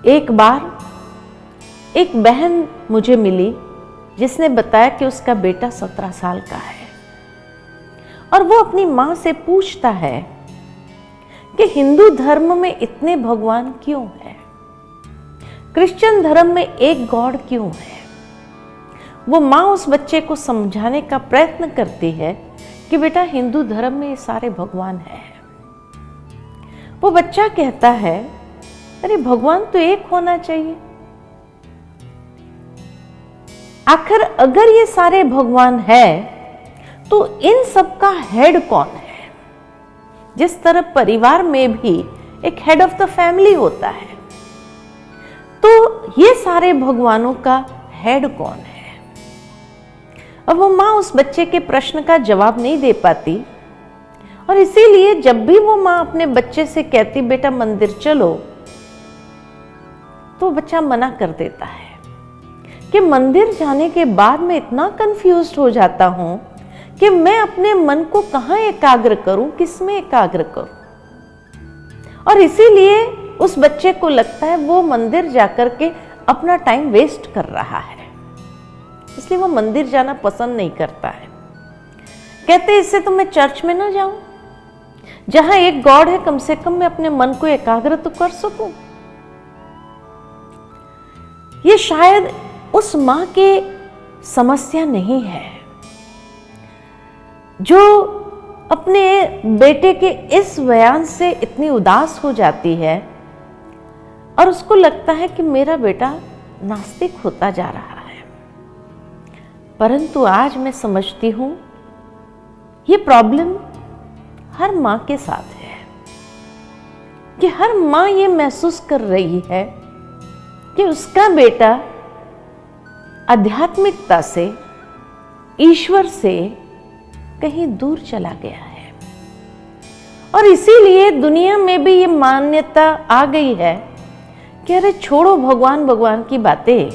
एक बार एक बहन मुझे मिली जिसने बताया कि उसका बेटा 17 साल का है और वो अपनी माँ से पूछता है कि हिंदू धर्म में इतने भगवान क्यों हैं, क्रिश्चियन धर्म में एक गॉड क्यों है। वो माँ उस बच्चे को समझाने का प्रयत्न करती है कि बेटा हिंदू धर्म में ये सारे भगवान हैं। वो बच्चा कहता है अरे भगवान तो एक होना चाहिए, आखिर अगर ये सारे भगवान है तो इन सब का हेड कौन है। जिस तरह परिवार में भी एक हेड ऑफ द फैमिली होता है, तो ये सारे भगवानों का हेड कौन है। अब वो माँ उस बच्चे के प्रश्न का जवाब नहीं दे पाती और इसीलिए जब भी वो माँ अपने बच्चे से कहती बेटा मंदिर चलो, तो बच्चा मना कर देता है कि मंदिर जाने के बाद मैं इतना कंफ्यूज्ड हो जाता हूं कि मैं अपने मन को कहां एकाग्र करूं, किसमें एकाग्र करूं। और इसीलिए उस बच्चे को लगता है वो मंदिर जाकर के अपना टाइम वेस्ट कर रहा है, इसलिए वो मंदिर जाना पसंद नहीं करता है। कहते इससे तो मैं चर्च में ना जाऊं, जहां एक गॉड है कम से कम मैं अपने मन को एकाग्र तो कर सकूं। ये शायद उस मां की समस्या नहीं है जो अपने बेटे के इस बयान से इतनी उदास हो जाती है और उसको लगता है कि मेरा बेटा नास्तिक होता जा रहा है। परंतु आज मैं समझती हूं ये प्रॉब्लम हर मां के साथ है कि हर मां ये महसूस कर रही है कि उसका बेटा आध्यात्मिकता से, ईश्वर से कहीं दूर चला गया है। और इसीलिए दुनिया में भी ये मान्यता आ गई है कि अरे छोड़ो भगवान भगवान की बातें,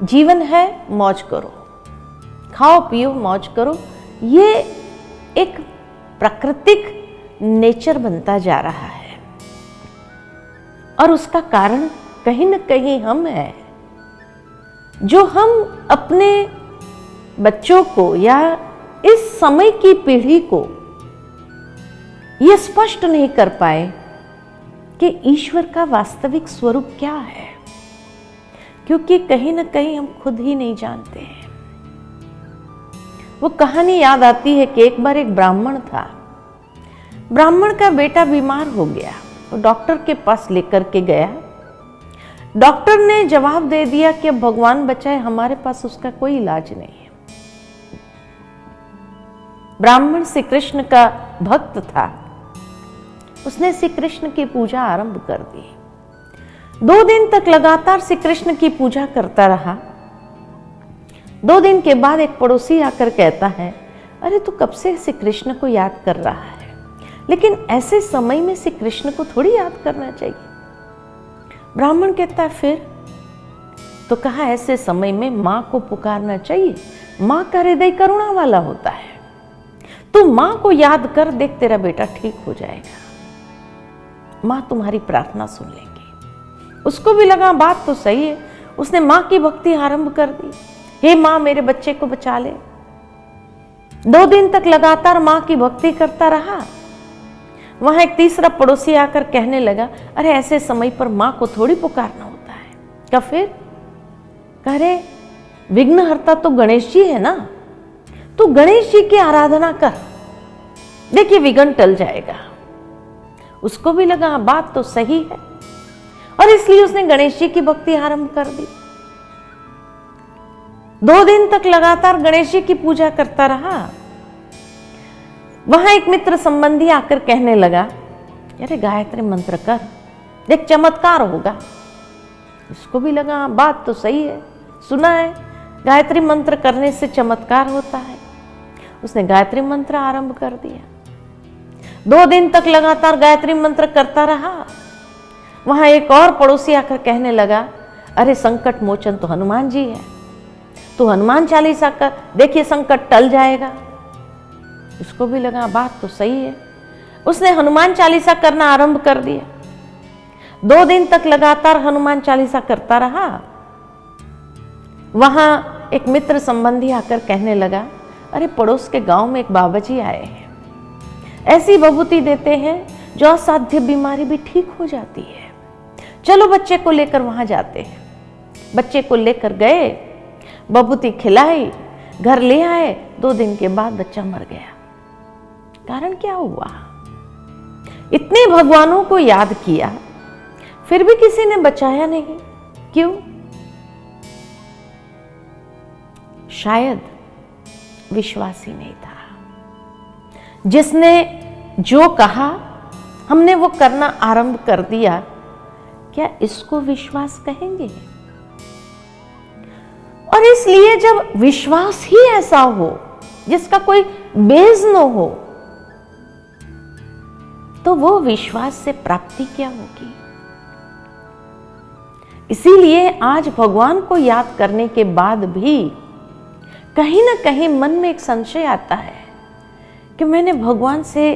जीवन है मौज करो, खाओ पियो मौज करो। ये एक प्राकृतिक नेचर बनता जा रहा है और उसका कारण कहीं ना कहीं हम हैं, जो हम अपने बच्चों को या इस समय की पीढ़ी को यह स्पष्ट नहीं कर पाए कि ईश्वर का वास्तविक स्वरूप क्या है, क्योंकि कहीं ना कहीं हम खुद ही नहीं जानते हैं। वो कहानी याद आती है कि एक बार एक ब्राह्मण था, ब्राह्मण का बेटा बीमार हो गया, वो डॉक्टर के पास लेकर के गया। डॉक्टर ने जवाब दे दिया कि अब भगवान बचाए, हमारे पास उसका कोई इलाज नहीं है। ब्राह्मण श्री कृष्ण का भक्त था, उसने श्री कृष्ण की पूजा आरंभ कर दी। 2 दिन तक लगातार श्री कृष्ण की पूजा करता रहा। 2 दिन के बाद एक पड़ोसी आकर कहता है अरे तू कब से श्री कृष्ण को याद कर रहा है, लेकिन ऐसे समय में श्री कृष्ण को थोड़ी याद करना चाहिए। ब्राह्मण कहता है फिर तो कहा ऐसे समय में मां को पुकारना चाहिए, मां का हृदय करुणा वाला होता है, तू मां को याद कर, देख तेरा बेटा ठीक हो जाएगा, मां तुम्हारी प्रार्थना सुन लेगी। उसको भी लगा बात तो सही है, उसने मां की भक्ति आरंभ कर दी, हे मां मेरे बच्चे को बचा ले। 2 दिन तक लगातार मां की भक्ति करता रहा। वहां एक तीसरा पड़ोसी आकर कहने लगा अरे ऐसे समय पर मां को थोड़ी पुकारना होता है। क्या फिर? कह रहे विघ्नहर्ता तो गणेश जी है ना, तू गणेश जी की आराधना कर, देखिए विघ्न टल जाएगा। उसको भी लगा बात तो सही है और इसलिए उसने गणेश जी की भक्ति आरंभ कर दी। 2 दिन तक लगातार गणेश जी की पूजा करता रहा। वहां एक मित्र संबंधी आकर कहने लगा अरे गायत्री मंत्र कर, देख चमत्कार होगा। उसको भी लगा बात तो सही है, सुना है गायत्री मंत्र करने से चमत्कार होता है। उसने गायत्री मंत्र आरंभ कर दिया। 2 दिन तक लगातार गायत्री मंत्र करता रहा। वहां एक और पड़ोसी आकर कहने लगा अरे संकट मोचन तो हनुमान जी है, तो हनुमान चालीसा कर, देखिए संकट टल जाएगा। उसको भी लगा बात तो सही है, उसने हनुमान चालीसा करना आरंभ कर दिया। 2 दिन तक लगातार हनुमान चालीसा करता रहा। वहां एक मित्र संबंधी आकर कहने लगा, अरे पड़ोस के गांव में एक बाबा जी आए हैं, ऐसी विभूति देते हैं जो असाध्य बीमारी भी ठीक हो जाती है, चलो बच्चे को लेकर वहां जाते हैं। बच्चे को लेकर गए, विभूति खिलाई, घर ले आए। 2 दिन के बाद बच्चा मर गया। कारण क्या हुआ? इतने भगवानों को याद किया, फिर भी किसी ने बचाया नहीं। क्यों? शायद विश्वास ही नहीं था। जिसने जो कहा हमने वो करना आरंभ कर दिया, क्या इसको विश्वास कहेंगे? और इसलिए जब विश्वास ही ऐसा हो जिसका कोई बेस न हो, तो वो विश्वास से प्राप्ति क्या होगी? इसीलिए आज भगवान को याद करने के बाद भी कहीं ना कहीं मन में एक संशय आता है कि मैंने भगवान से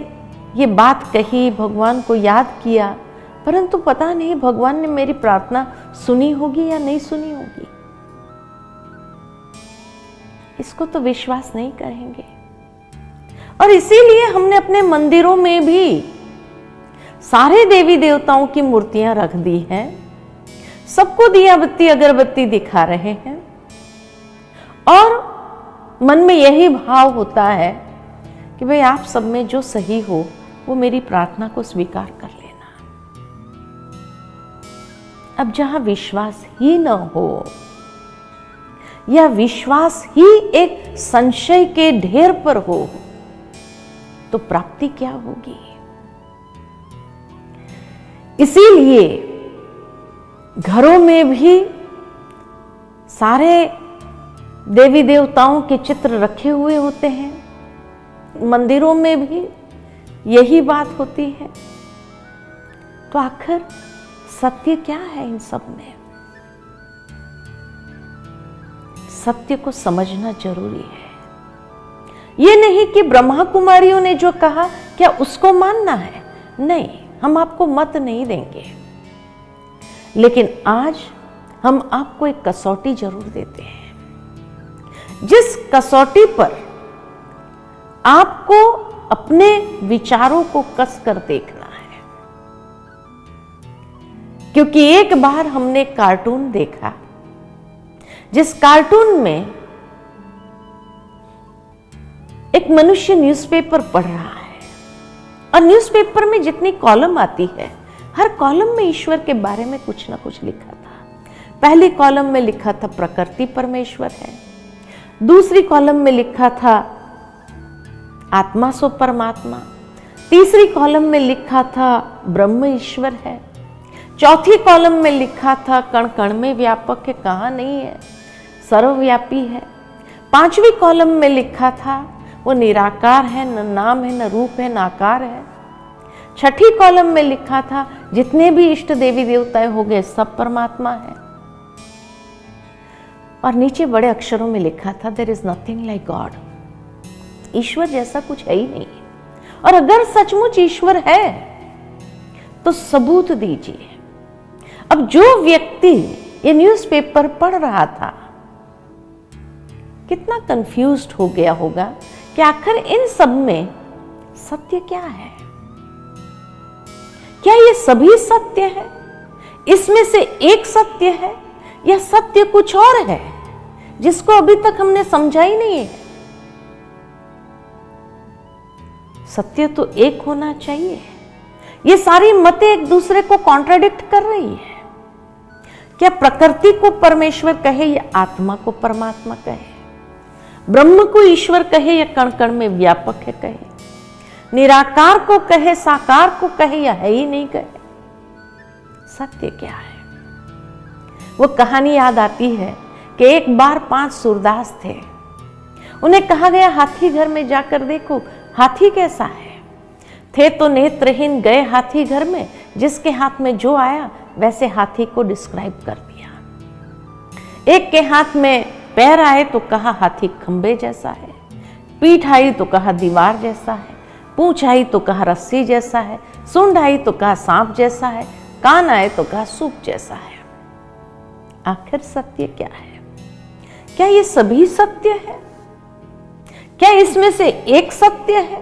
ये बात कही, भगवान को याद किया, परंतु पता नहीं भगवान ने मेरी प्रार्थना सुनी होगी या नहीं सुनी होगी। इसको तो विश्वास नहीं करेंगे। और इसीलिए हमने अपने मंदिरों में भी सारे देवी देवताओं की मूर्तियां रख दी हैं, सबको दिया बत्ती अगरबत्ती दिखा रहे हैं, और मन में यही भाव होता है कि भाई आप सब में जो सही हो वो मेरी प्रार्थना को स्वीकार कर लेना। अब जहां विश्वास ही न हो या विश्वास ही एक संशय के ढेर पर हो, तो प्राप्ति क्या होगी? इसीलिए घरों में भी सारे देवी देवताओं के चित्र रखे हुए होते हैं, मंदिरों में भी यही बात होती है। तो आखिर सत्य क्या है इन सब में? सत्य को समझना जरूरी है। ये नहीं कि ब्रह्मा कुमारियों ने जो कहा क्या उसको मानना है, नहीं, हम आपको मत नहीं देंगे, लेकिन आज हम आपको एक कसौटी जरूर देते हैं, जिस कसौटी पर आपको अपने विचारों को कस कर देखना है। क्योंकि एक बार हमने कार्टून देखा, जिस कार्टून में एक मनुष्य न्यूज़पेपर पढ़ रहा है, और न्यूज़पेपर में जितनी कॉलम आती है, हर कॉलम में ईश्वर के बारे में कुछ ना कुछ लिखा था। पहली कॉलम में लिखा था प्रकृति परमेश्वर है, दूसरी कॉलम में लिखा था आत्मा सो परमात्मा, तीसरी कॉलम में लिखा था ब्रह्म ईश्वर है, चौथी कॉलम में लिखा था कण कण में व्यापक है, कहाँ नहीं है, सर्वव्यापी है, पांचवी कॉलम में लिखा था वो निराकार है, न नाम है, न रूप है, न आकार है, छठी कॉलम में लिखा था जितने भी इष्ट देवी देवताएं हो गए सब परमात्मा है, और नीचे बड़े अक्षरों में लिखा था there is nothing like god, ईश्वर जैसा कुछ है ही नहीं। और अगर सचमुच ईश्वर है तो सबूत दीजिए। अब जो व्यक्ति ये न्यूज़पेपर पढ़ रहा था कितना कंफ्यूज्ड हो गया होगा कि आखिर इन सब में सत्य क्या है? क्या ये सभी सत्य है? इसमें से एक सत्य है या सत्य कुछ और है जिसको अभी तक हमने समझा ही नहीं है? सत्य तो एक होना चाहिए। ये सारी मतें एक दूसरे को कॉन्ट्राडिक्ट कर रही है। क्या प्रकृति को परमेश्वर कहे या आत्मा को परमात्मा कहे, ब्रह्म को ईश्वर कहे या कण कण में व्यापक है कहे, निराकार को कहे, साकार को कहे या है ही नहीं कहे? सत्य क्या है? वो कहानी याद आती है कि एक बार 5 सूरदास थे। उन्हें कहा गया हाथी घर में जाकर देखो हाथी कैसा है। थे तो नेत्रहीन, गए हाथी घर में, जिसके हाथ में जो आया वैसे हाथी को डिस्क्राइब कर दिया। एक के हाथ में पैर आए तो कहा हाथी खंबे जैसा है, पीठ आई तो कहा दीवार जैसा है, पूंछ आई तो कहा रस्सी जैसा है, सूंड आई तो कहा सांप जैसा है, मुस्कान आए तो कहा सूप जैसा है। आखिर सत्य क्या है? क्या ये सभी सत्य है? क्या इसमें से एक सत्य है,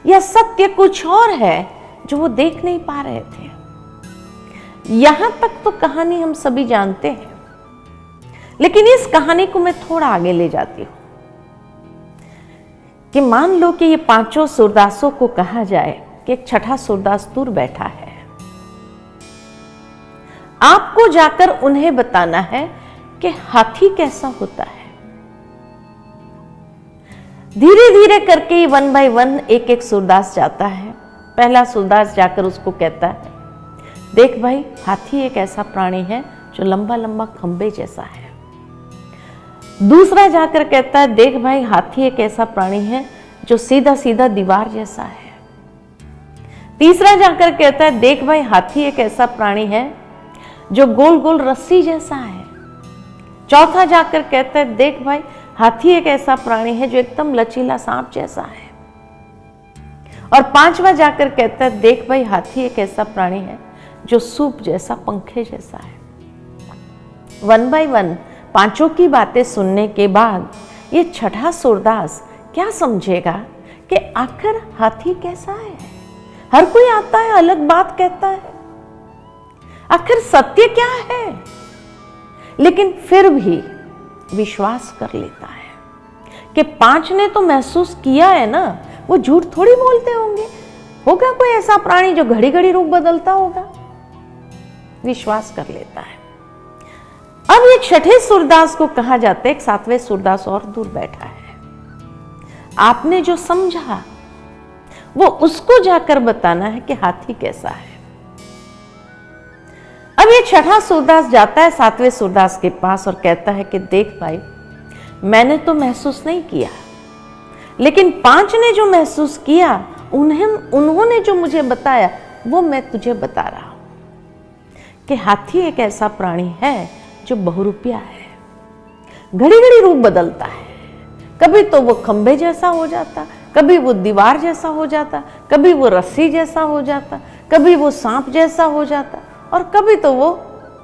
या सत्य कुछ और है जो वो देख नहीं पा रहे थे? यहां तक तो कहानी हम सभी जानते हैं, लेकिन इस कहानी को मैं थोड़ा आगे ले जाती हूं कि मान लो कि ये पांचों सूरदासों को कहा जाए कि एक छठा सूरदास दूर बैठा है। आपको जाकर उन्हें बताना है कि हाथी कैसा होता है। धीरे धीरे करके 1 बाय 1 एक एक सूरदास जाता है। पहला सूरदास जाकर उसको कहता है, देख भाई, हाथी एक ऐसा प्राणी है जो लंबा लंबा खंबे जैसा है। दूसरा जाकर कहता है, देख भाई, हाथी एक ऐसा प्राणी है जो सीधा सीधा दीवार जैसा है। तीसरा जाकर कहता है, देख भाई, हाथी एक ऐसा प्राणी है जो गोल गोल रस्सी जैसा है। चौथा जाकर कहता है, देख भाई, हाथी एक ऐसा प्राणी है जो एकदम लचीला सांप जैसा है। और पांचवा जाकर कहता है, देख भाई, हाथी एक ऐसा प्राणी है जो सूप जैसा, पंखे जैसा है। 1 बाय 1 पांचों की बातें सुनने के बाद ये छठा सूरदास क्या समझेगा कि आखिर हाथी कैसा है? हर कोई आता है, अलग बात कहता है, आखिर सत्य क्या है? लेकिन फिर भी विश्वास कर लेता है कि 5 ने तो महसूस किया है ना, वो झूठ थोड़ी बोलते होंगे। होगा कोई ऐसा प्राणी जो घड़ी घड़ी रूप बदलता होगा। विश्वास कर लेता है। अब ये छठे सूरदास को कहा जाता है, एक 7वें सूरदास और दूर बैठा है। आपने जो समझा वो उसको जाकर बताना है कि हाथी कैसा है। अब ये छठा सूरदास जाता है 7वें सूरदास के पास और कहता है कि देख भाई, मैंने तो महसूस नहीं किया, लेकिन 5 ने जो महसूस किया, उन्होंने जो मुझे बताया, वो मैं तुझे बता रहा हूं कि हाथी एक ऐसा प्राणी है जो बहुरूपिया है, घड़ी घड़ी रूप बदलता है। कभी तो वो खंबे जैसा हो जाता, कभी वो दीवार जैसा हो जाता, कभी वो रस्सी जैसा हो जाता, कभी वो सांप जैसा हो जाता, और कभी तो वो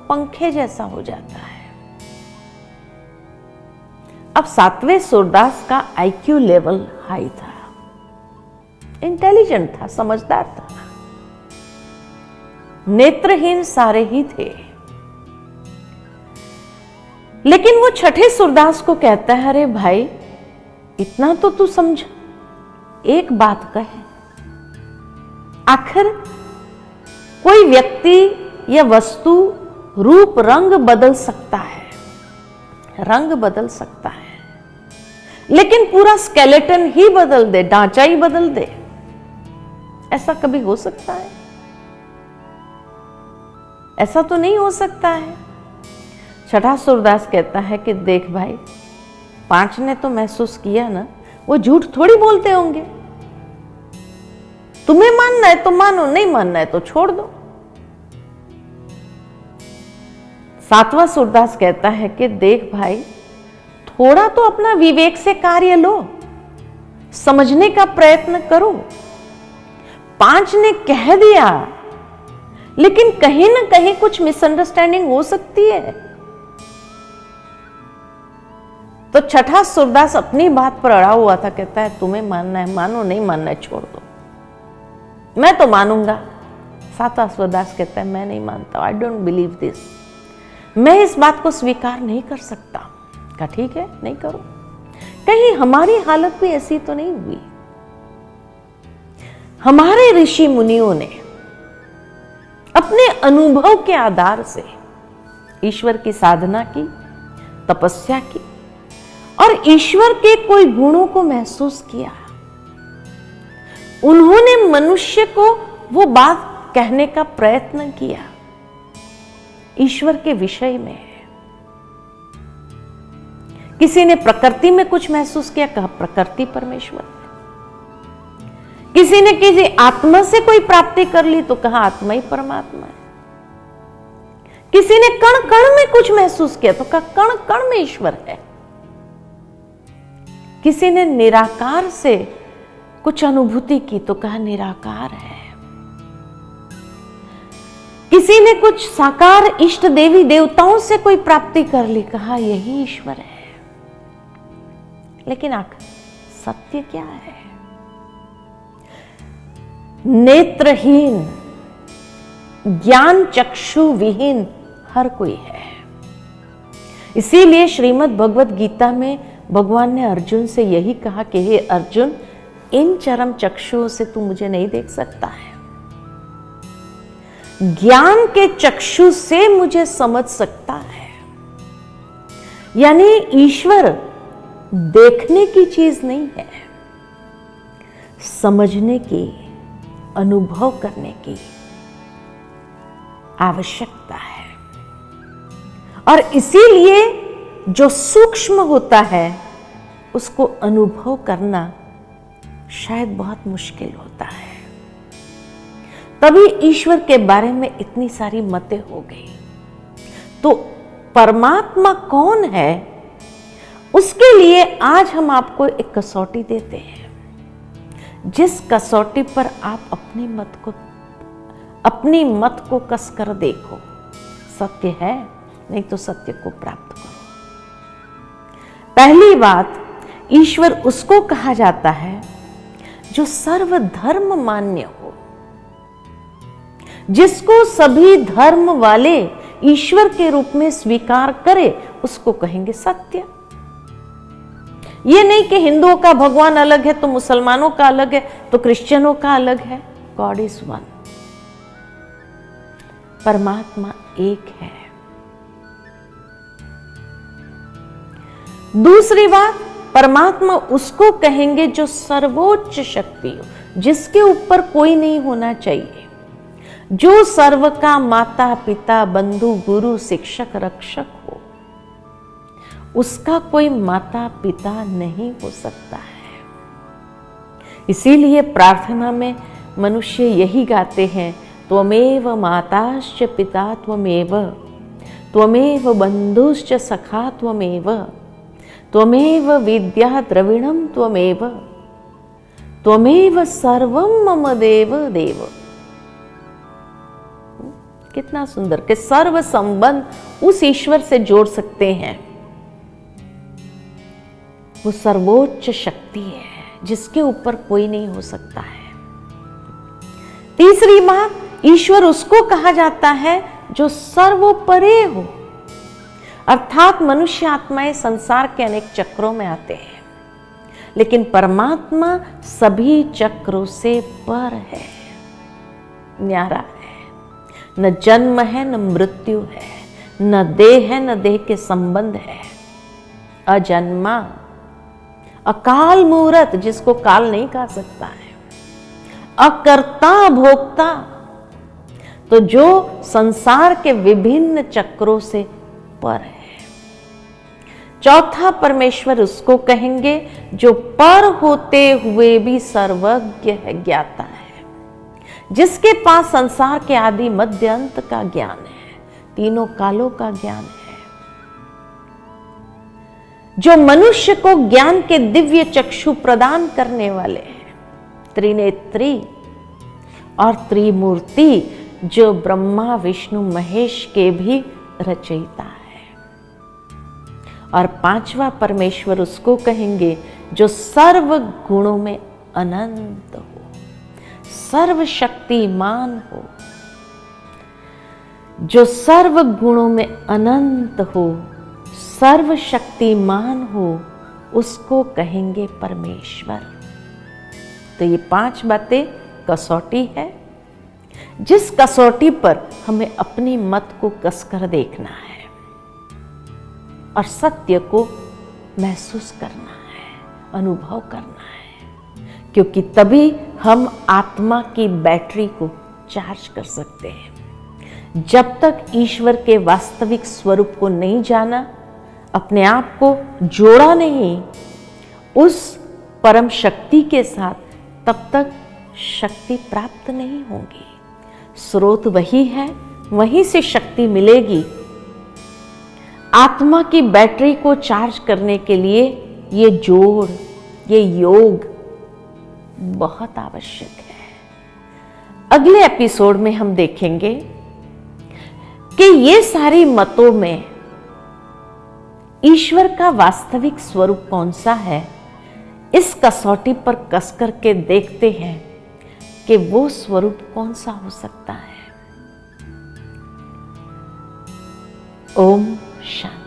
पंखे जैसा हो जाता है। अब 7वें सूरदास का IQ लेवल हाई था, इंटेलिजेंट था, समझदार था। नेत्रहीन सारे ही थे, लेकिन वो छठे सूरदास को कहता है, अरे भाई, इतना तो तू समझ, एक बात कहे, आखिर कोई व्यक्ति या वस्तु रूप रंग बदल सकता है, रंग बदल सकता है, लेकिन पूरा स्केलेटन ही बदल दे, ढांचा ही बदल दे, ऐसा कभी हो सकता है? ऐसा तो नहीं हो सकता है। छठा सूरदास कहता है कि देख भाई, 5 ने तो महसूस किया ना, वो झूठ थोड़ी बोलते होंगे। तुम्हें मानना है तो मानो, नहीं मानना है तो छोड़ दो। 7वां सूरदास कहता है कि देख भाई, थोड़ा तो अपना विवेक से कार्य लो, समझने का प्रयत्न करो। 5 ने कह दिया, लेकिन कहीं ना कहीं कुछ मिसअंडरस्टैंडिंग हो सकती है। तो छठा सूरदास अपनी बात पर अड़ा हुआ था, कहता है तुम्हें मानना है मानो, नहीं मानना है छोड़ दो, मैं तो मानूंगा। 7वां सूरदास कहता है मैं नहीं मानता, आई डोंट बिलीव दिस, मैं इस बात को स्वीकार नहीं कर सकता। कहा ठीक है, नहीं करो, कहीं हमारी हालत भी ऐसी तो नहीं हुई। हमारे ऋषि मुनियों ने अपने अनुभव के आधार से ईश्वर की साधना की, तपस्या की, और ईश्वर के कोई गुणों को महसूस किया। उन्होंने मनुष्य को वो बात कहने का प्रयत्न किया ईश्वर के विषय में। किसी ने प्रकृति में कुछ महसूस किया, कहा प्रकृति परमेश्वर है। किसी ने किसी आत्मा से कोई प्राप्ति कर ली तो कहा आत्मा ही परमात्मा है। किसी ने कण कण में कुछ महसूस किया तो कहा कण कण में ईश्वर है। किसी ने निराकार से कुछ अनुभूति की तो कहा निराकार है। किसी ने कुछ साकार इष्ट देवी देवताओं से कोई प्राप्ति कर ली, कहा यही ईश्वर है। लेकिन आखिर सत्य क्या है? नेत्रहीन, ज्ञान चक्षु विहीन हर कोई है। इसीलिए श्रीमद् भगवत गीता में भगवान ने अर्जुन से यही कहा कि हे अर्जुन, इन चरम चक्षुओं से तू मुझे नहीं देख सकता है, ज्ञान के चक्षु से मुझे समझ सकता है। यानी ईश्वर देखने की चीज नहीं है, समझने की, अनुभव करने की आवश्यकता है। और इसीलिए जो सूक्ष्म होता है उसको अनुभव करना शायद बहुत मुश्किल होता है। तभी ईश्वर के बारे में इतनी सारी मतें हो गई। तो परमात्मा कौन है, उसके लिए आज हम आपको एक कसौटी देते हैं, जिस कसौटी पर आप अपनी मत को कसकर देखो, सत्य है, नहीं तो सत्य को प्राप्त करो। पहली बात, ईश्वर उसको कहा जाता है जो सर्वधर्म मान्य हो, जिसको सभी धर्म वाले ईश्वर के रूप में स्वीकार करे, उसको कहेंगे सत्य। ये नहीं कि हिंदुओं का भगवान अलग है तो मुसलमानों का अलग है तो क्रिश्चियनों का अलग है। गॉड इज वन, परमात्मा एक है। दूसरी बात, परमात्मा उसको कहेंगे जो सर्वोच्च शक्ति हो, जिसके ऊपर कोई नहीं होना चाहिए, जो सर्व का माता पिता बंधु गुरु शिक्षक रक्षक हो, उसका कोई माता पिता नहीं हो सकता है। इसीलिए प्रार्थना में मनुष्य यही गाते हैं, त्वमेव माताश्च पिता त्वमेव, त्वमेव बंधुश्च सखा त्वमेव, त्वमेव विद्या द्रविणम त्वमेव, त्वमेव सर्वम मम देव देव। कितना सुंदर कि सर्व संबंध उस ईश्वर से जोड़ सकते हैं। वो सर्वोच्च शक्ति है जिसके ऊपर कोई नहीं हो सकता है। तीसरी बात, ईश्वर उसको कहा जाता है जो सर्वोपरे हो, अर्थात मनुष्य आत्माएं संसार के अनेक चक्रों में आते हैं, लेकिन परमात्मा सभी चक्रों से पर है, न्यारा है। न जन्म है न मृत्यु है, न देह है न देह के संबंध है, अजन्मा, अकाल मूरत, जिसको काल नहीं कहा सकता है, अकर्ता भोक्ता, तो जो संसार के विभिन्न चक्रों से पर है। चौथा परमेश्वर उसको कहेंगे जो पर होते हुए भी सर्वज्ञ है, ज्ञाता है, जिसके पास संसार के आदि मध्य अंत का ज्ञान है, तीनों कालों का ज्ञान है, जो मनुष्य को ज्ञान के दिव्य चक्षु प्रदान करने वाले हैं, त्रिनेत्री और त्रिमूर्ति, जो ब्रह्मा विष्णु महेश के भी रचयिता है। और पांचवा परमेश्वर उसको कहेंगे जो सर्व गुणों में अनंत हो, सर्वशक्तिमान हो, जो सर्व गुणों में अनंत हो, सर्वशक्तिमान हो, उसको कहेंगे परमेश्वर। तो ये 5 बातें कसौटी है, जिस कसौटी पर हमें अपनी मत को कसकर देखना है और सत्य को महसूस करना है, अनुभव करना है, क्योंकि तभी हम आत्मा की बैटरी को चार्ज कर सकते हैं। जब तक ईश्वर के वास्तविक स्वरूप को नहीं जाना, अपने आप को जोड़ा नहीं उस परम शक्ति के साथ, तब तक शक्ति प्राप्त नहीं होगी। स्रोत वही है, वहीं से शक्ति मिलेगी। आत्मा की बैटरी को चार्ज करने के लिए ये जोड़, ये योग बहुत आवश्यक है। अगले एपिसोड में हम देखेंगे कि ये सारी मतों में ईश्वर का वास्तविक स्वरूप कौन सा है, इस कसौटी पर कस करके देखते हैं कि वो स्वरूप कौन सा हो सकता है। ओम शांति।